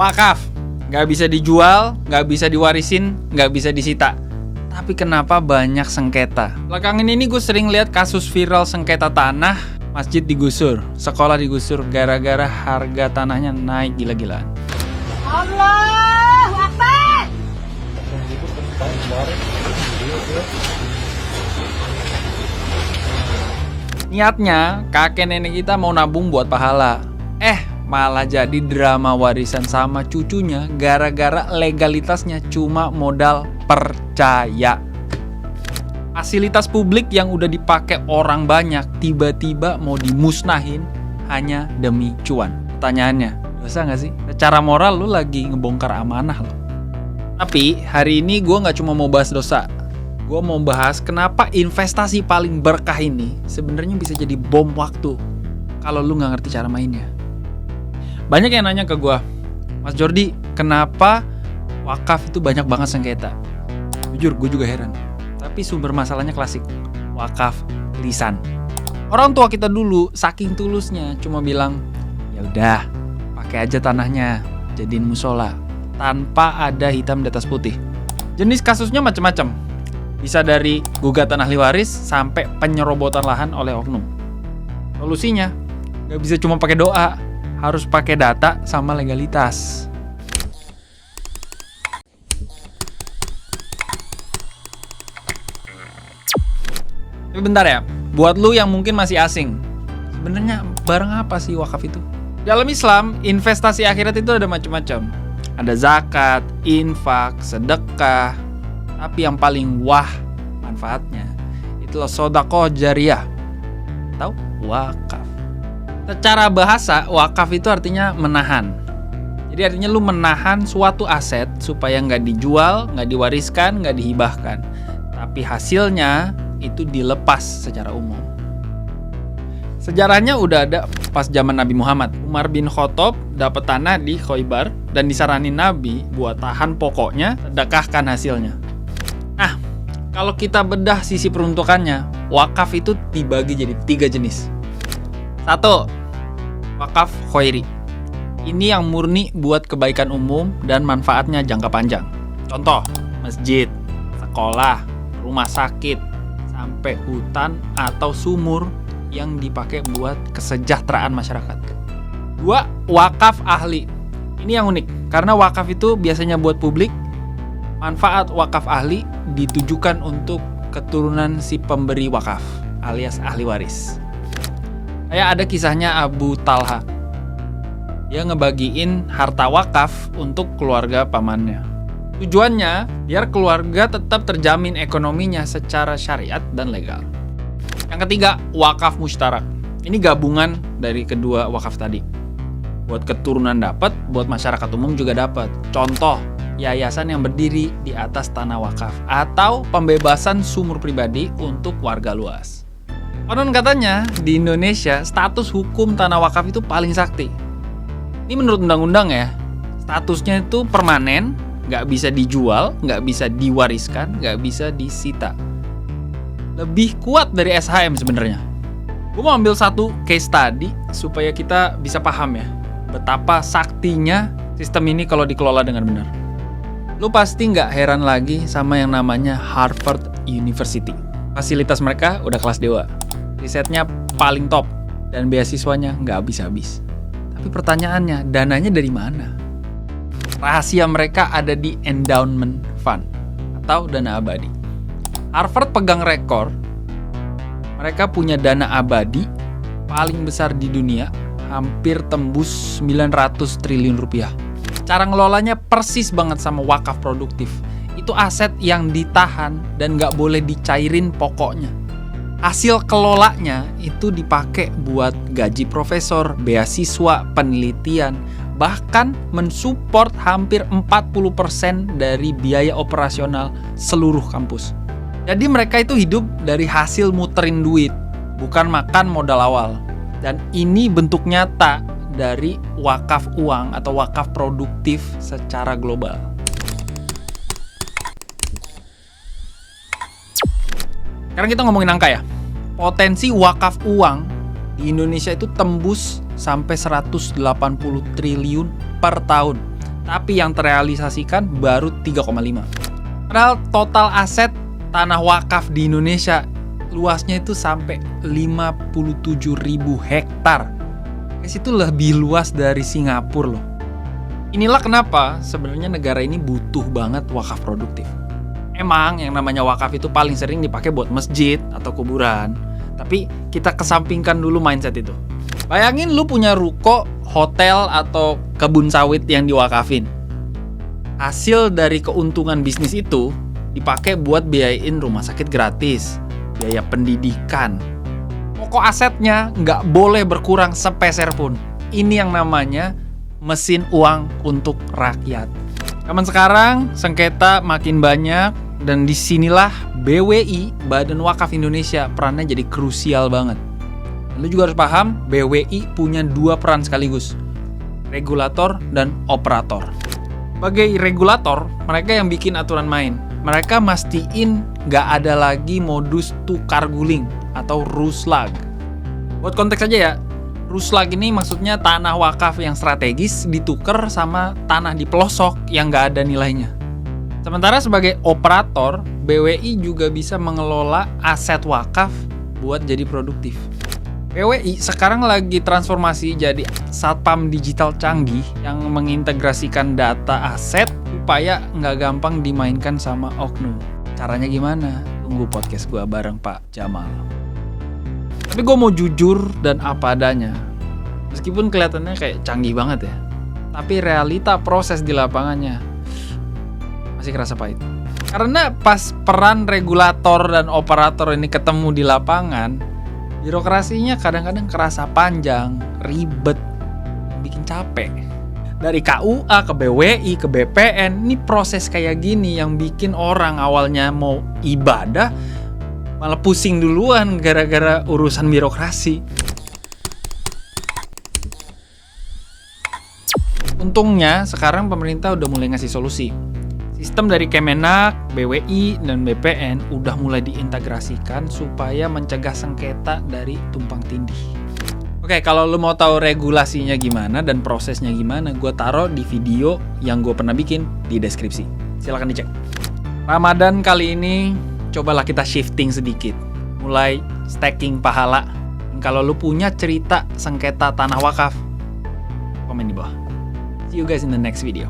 Wakaf, nggak bisa dijual, nggak bisa diwarisin, nggak bisa disita. Tapi kenapa banyak sengketa? Belakangan ini gue sering lihat kasus viral sengketa tanah, masjid digusur, sekolah digusur gara-gara harga tanahnya naik gila-gilaan. Allah Akbar. Niatnya kakek nenek kita mau nabung buat pahala. Malah jadi drama warisan sama cucunya gara-gara legalitasnya cuma modal percaya. Fasilitas publik yang udah dipakai orang banyak tiba-tiba mau dimusnahin hanya demi cuan. Pertanyaannya, dosa nggak sih? Secara moral lu lagi ngebongkar amanah lo. Tapi hari ini gue nggak cuma mau bahas dosa. Gue mau bahas kenapa investasi paling berkah ini sebenarnya bisa jadi bom waktu kalau lu nggak ngerti cara mainnya. Banyak yang nanya ke gue, Mas Jordi, kenapa wakaf itu banyak banget sengketa? Jujur, gue juga heran. Tapi sumber masalahnya klasik, wakaf lisan. Orang tua kita dulu saking tulusnya cuma bilang, ya udah, pakai aja tanahnya, jadiin musola, tanpa ada hitam di atas putih. Jenis kasusnya macam-macam. Bisa dari gugatan ahli waris sampai penyerobotan lahan oleh oknum. Solusinya, nggak bisa cuma pakai doa, harus pakai data sama legalitas. Tapi bentar ya, buat lu yang mungkin masih asing, sebenarnya barang apa sih wakaf itu? Dalam Islam, investasi akhirat itu ada macam-macam. Ada zakat, infak, sedekah. Tapi yang paling wah manfaatnya itulah sedekah jariyah atau wakaf. Secara bahasa, wakaf itu artinya menahan. Jadi artinya lu menahan suatu aset supaya nggak dijual, nggak diwariskan, nggak dihibahkan. Tapi hasilnya itu dilepas secara umum. Sejarahnya udah ada pas zaman Nabi Muhammad. Umar bin Khattab dapat tanah di Khaybar dan disaranin Nabi buat tahan pokoknya, sedekahkan hasilnya. Nah, kalau kita bedah sisi peruntukannya, wakaf itu dibagi jadi 3 jenis. 1. Wakaf khairi. Ini yang murni buat kebaikan umum dan manfaatnya jangka panjang. Contoh, masjid, sekolah, rumah sakit, sampai hutan atau sumur yang dipakai buat kesejahteraan masyarakat. 2. Wakaf ahli. Ini yang unik, karena wakaf itu biasanya buat publik. Manfaat wakaf ahli ditujukan untuk keturunan si pemberi wakaf, alias ahli waris. Kayak ada kisahnya Abu Talha. Dia ngebagiin harta wakaf untuk keluarga pamannya. Tujuannya, biar keluarga tetap terjamin ekonominya secara syariat dan legal. Yang ketiga, wakaf mustarak. Ini gabungan dari kedua wakaf tadi. Buat keturunan dapat, buat masyarakat umum juga dapat. Contoh, yayasan yang berdiri di atas tanah wakaf atau pembebasan sumur pribadi untuk warga luas. Konon katanya di Indonesia status hukum tanah wakaf itu paling sakti. Ini menurut undang-undang ya, statusnya itu permanen, nggak bisa dijual, nggak bisa diwariskan, nggak bisa disita. Lebih kuat dari SHM sebenarnya. Gue mau ambil satu case study supaya kita bisa paham ya betapa saktinya sistem ini kalau dikelola dengan benar. Lu pasti nggak heran lagi sama yang namanya Harvard University. Fasilitas mereka udah kelas dewa. Risetnya paling top dan beasiswanya nggak habis-habis. Tapi pertanyaannya, dananya dari mana? Rahasia mereka ada di endowment fund atau dana abadi. Harvard pegang rekor. Mereka punya dana abadi paling besar di dunia, hampir tembus 900 triliun rupiah. Cara ngelolanya persis banget sama wakaf produktif. Itu aset yang ditahan dan nggak boleh dicairin pokoknya. Hasil kelolanya itu dipakai buat gaji profesor, beasiswa, penelitian, bahkan mensupport hampir 40% dari biaya operasional seluruh kampus. Jadi mereka itu hidup dari hasil muterin duit, bukan makan modal awal. Dan ini bentuk nyata dari wakaf uang atau wakaf produktif secara global. Sekarang kita ngomongin angka ya. Potensi wakaf uang di Indonesia itu tembus sampai 180 triliun per tahun. tapi yang terrealisasikan baru 3,5. Padahal total aset tanah wakaf di Indonesia luasnya itu sampai 57.000 hektar. Guys, itu lebih luas dari Singapura loh. Inilah kenapa sebenarnya negara ini butuh banget wakaf produktif. Emang yang namanya wakaf itu paling sering dipakai buat masjid atau kuburan. Tapi kita kesampingkan dulu mindset itu. Bayangin lu punya ruko, hotel, atau kebun sawit yang diwakafin. Hasil dari keuntungan bisnis itu dipakai buat biayain rumah sakit gratis, biaya pendidikan. Pokok asetnya nggak boleh berkurang sepeser pun. Ini yang namanya mesin uang untuk rakyat. Zaman sekarang sengketa makin banyak dan disinilah BWI, Badan Wakaf Indonesia, perannya jadi krusial banget. Lu juga harus paham, BWI punya dua peran sekaligus, regulator dan operator. Sebagai regulator, mereka yang bikin aturan main. Mereka mastiin nggak ada lagi modus tukar guling atau ruslag. Buat konteks aja ya, ruslag ini maksudnya tanah wakaf yang strategis ditukar sama tanah di pelosok yang nggak ada nilainya. Sementara sebagai operator, BWI juga bisa mengelola aset wakaf buat jadi produktif. BWI sekarang lagi transformasi jadi satpam digital canggih yang mengintegrasikan data aset supaya nggak gampang dimainkan sama oknum. Caranya gimana? Tunggu podcast gue bareng Pak Jamal. Tapi gue mau jujur dan apa adanya. Meskipun kelihatannya kayak canggih banget ya, tapi realita proses di lapangannya masih kerasa pahit. Karena pas peran regulator dan operator ini ketemu di lapangan, birokrasinya kadang-kadang kerasa panjang, ribet, bikin capek. Dari KUA ke BWI ke BPN, ini proses kayak gini yang bikin orang awalnya mau ibadah malah pusing duluan gara-gara urusan birokrasi. Untungnya sekarang pemerintah udah mulai ngasih solusi. Sistem dari Kemenak, BWI, dan BPN udah mulai diintegrasikan supaya mencegah sengketa dari tumpang tindih. Oke, kalau lo mau tahu regulasinya gimana dan prosesnya gimana, gue taruh di video yang gue pernah bikin di deskripsi. Silahkan dicek. Ramadan kali ini, cobalah kita shifting sedikit. Mulai stacking pahala. Kalau lo punya cerita sengketa tanah wakaf, komen di bawah. See you guys in the next video.